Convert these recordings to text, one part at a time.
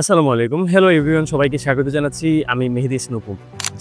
আসসালামু আলাইকুম। Hello everyone, সবাইকে স্বাগত জানাচ্ছি। আমি মেহেদী স্নুপু।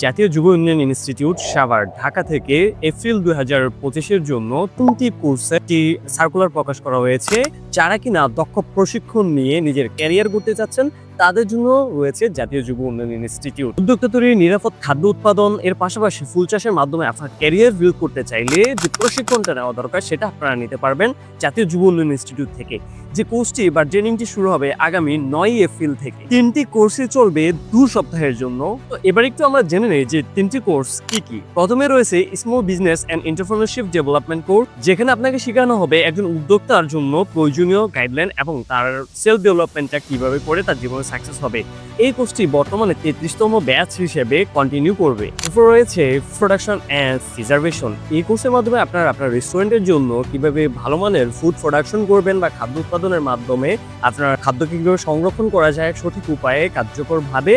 জাতীয় যুব উন্নয়ন ইনস্টিটিউট সাভার, ঢাকা থেকে এপ্রিল ২০২৫ এর জন্য ৩টি কোর্সে একটি সার্কুলার প্রকাশ করা হয়েছে। যারা কিনা দক্ষ প্রশিক্ষণ নিয়ে নিজের ক্যারিয়ার গড়তে চাচ্ছেন, তাদের জন্য রয়েছে জাতীয় যুব উন্নয়ন ইনস্টিটিউট। উদ্যোক্তা তৈরি, নিরাপদ খাদ্য উৎপাদন, এর পাশাপাশি ফুল চাষের মাধ্যমে আপনার ক্যারিয়ার বিল্ড করতে চাইলে যে প্রশিক্ষণটা নেওয়া দরকার, সেটা আপনারা নিতে পারবেন জাতীয় যুব উন্নয়ন ইনস্টিটিউট থেকে। যে কোর্সটি বা ট্রেনিংটি শুরু হবে আগামী ৯ এপ্রিল থেকে। ৩টি কোর্সে চলবে ২ সপ্তাহের জন্য। তো এবার একটু আমরা জেনে নেই যে ৩টি কোর্স কি কি। প্রথমে রয়েছে small business and entrepreneurship development course, যেখানে আপনাকে শেখানো হবে একজন উদ্যোক্তার জন্য প্রয়োজনীয় গাইডলাইন এবং তার সেলফ ডেভেলপমেন্টটা কিভাবে করে তার জীবনে সাকসেস হবে। এই কোর্সটি বর্তমানে ৩৩তম ব্যাচ হিসেবে কন্টিনিউ করবে। এরপর রয়েছে প্রোডাকশন অ্যান্ড প্রিজার্ভেশন। এই কোর্সের মাধ্যমে আপনারা আপনার রেস্টুরেন্টের জন্য কিভাবে ভালো মানের ফুড প্রোডাকশন করবেন বা খাদ্য উৎপাদনের মাধ্যমে আপনার খাদ্যকে কিভাবে সংরক্ষণ করা যায় সঠিক উপায়ে কার্যকরভাবে,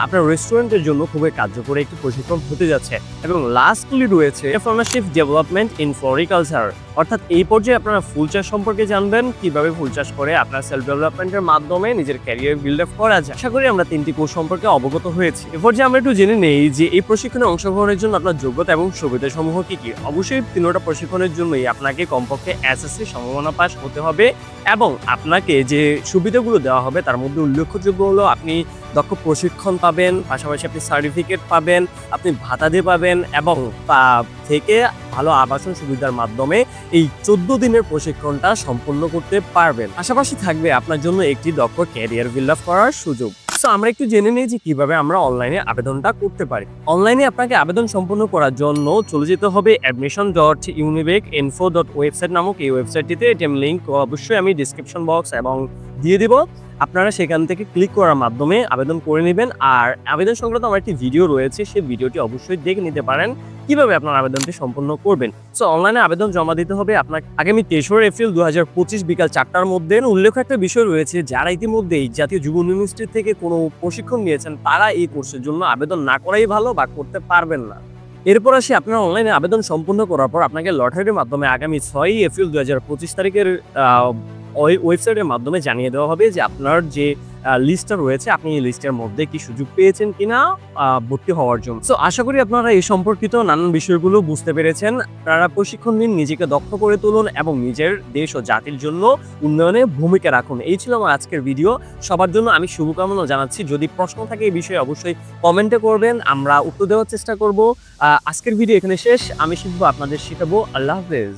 আপনার রেস্টুরেন্টের জন্য খুবই কার্যকরী একটি প্রশিক্ষণ হতে যাচ্ছে। এবং লাস্টলি রয়েছে এন্টারপ্রেনারশিপ ডেভেলপমেন্ট ইন ফ্লোরিকালচার, অর্থাৎ এই পর্যায়ে আপনারা ফুল চাষ সম্পর্কে জানবেন, কিভাবে ফুল চাষ করে আপনার সেলফ ডেভেলপমেন্টের মাধ্যমে নিজের ক্যারিয়ার বিল্ড আপ করা যায়। আশা করি আমরা 3টি কোর্স সম্পর্কে অবগত হয়েছি। এ পর্যায়ে আমরা একটু জেনে নেই যে এই প্রশিক্ষণে অংশগ্রহণের জন্য আপনার যোগ্যতা এবং সুবিধাসমূহ কি কি। অবশ্যই 3টা প্রশিক্ষণের জন্যই আপনাকে কমপক্ষে এসএসসি সমমানা পাস হতে হবে এবং আপনাকে যে সুবিধাগুলো দেওয়া হবে তার মধ্যে উল্লেখযোগ্য হলো আপনি দক্ষ প্রশিক্ষণ পাবেন, পাশাপাশি আপনি সার্টিফিকেট পাবেন, আপনি ভাতা দিয়ে পাবেন এবং থেকে ভালো আবাসন সুবিধার মাধ্যমে এই 14 দিনের প্রশিক্ষণটা সম্পূর্ণ করতে পারবেন। পাশাপাশি থাকবে আপনার জন্য একটি দক্ষ ক্যারিয়ার বিল্ড আপ করার সুযোগ। সো আমরা একটু জেনে নিই যে কিভাবে আমরা অনলাইনে আবেদনটা করতে পারি। অনলাইনে আপনাকে আবেদন সম্পন্ন করার জন্য চলে যেতে হবে admission.unibecinfo.website নামক এই ওয়েবসাইটটিতে। এটিএম লিঙ্ক অবশ্যই আমি ডিসক্রিপশন বক্স এবং দিয়ে দিব। আপনারা সেখান থেকে ক্লিক করার মাধ্যমে আবেদন করে নেবেন। আর আবেদন সংক্রান্ত আমার একটি ভিডিও রয়েছে, সেই ভিডিওটি অবশ্যই দেখে নিতে পারেন কিভাবে আপনার আবেদনটি সম্পন্ন করবেন। সো অনলাইনে আবেদন জমা দিতে হবে আপনার আগামী 23 এপ্রিল 2025 বিকাল 4টার মধ্যে। উল্লেখ্য একটা বিষয় রয়েছে, যারা ইতিমধ্যেই জাতীয় যুব ইউনিভার্সিটি থেকে কোনো প্রশিক্ষণ নিয়েছেন তারা এই কোর্সের জন্য আবেদন না করাই ভালো বা করতে পারবেন না। এরপর আসি, আপনার অনলাইনে আবেদন সম্পন্ন করার পর আপনাকে লটারির মাধ্যমে আগামী 6 এপ্রিল 2025 তারিখের ওয়েবসাইটের মাধ্যমে জানিয়ে দেওয়া হবে যে আপনার যে লিস্টটা রয়েছে আপনি এই লিস্টের মধ্যে কি সুযোগ পেয়েছেন কিনা ভর্তি হওয়ার জন্য। সো আশা করি আপনারা এই সম্পর্কিত নানান বিষয়গুলো বুঝতে পেরেছেন। আপনারা প্রশিক্ষণ নিন, নিজেকে দক্ষ করে তুলুন এবং নিজের দেশ ও জাতির জন্য উন্নয়নে ভূমিকা রাখুন। এই ছিল আমার আজকের ভিডিও। সবার জন্য আমি শুভকামনা জানাচ্ছি। যদি প্রশ্ন থাকে এই বিষয়ে অবশ্যই কমেন্টে করবেন, আমরা উত্তর দেওয়ার চেষ্টা করব। আজকের ভিডিও এখানে শেষ। আমি শিখবো, আপনাদের শেখাবো। আল্লাহ হাফেজ।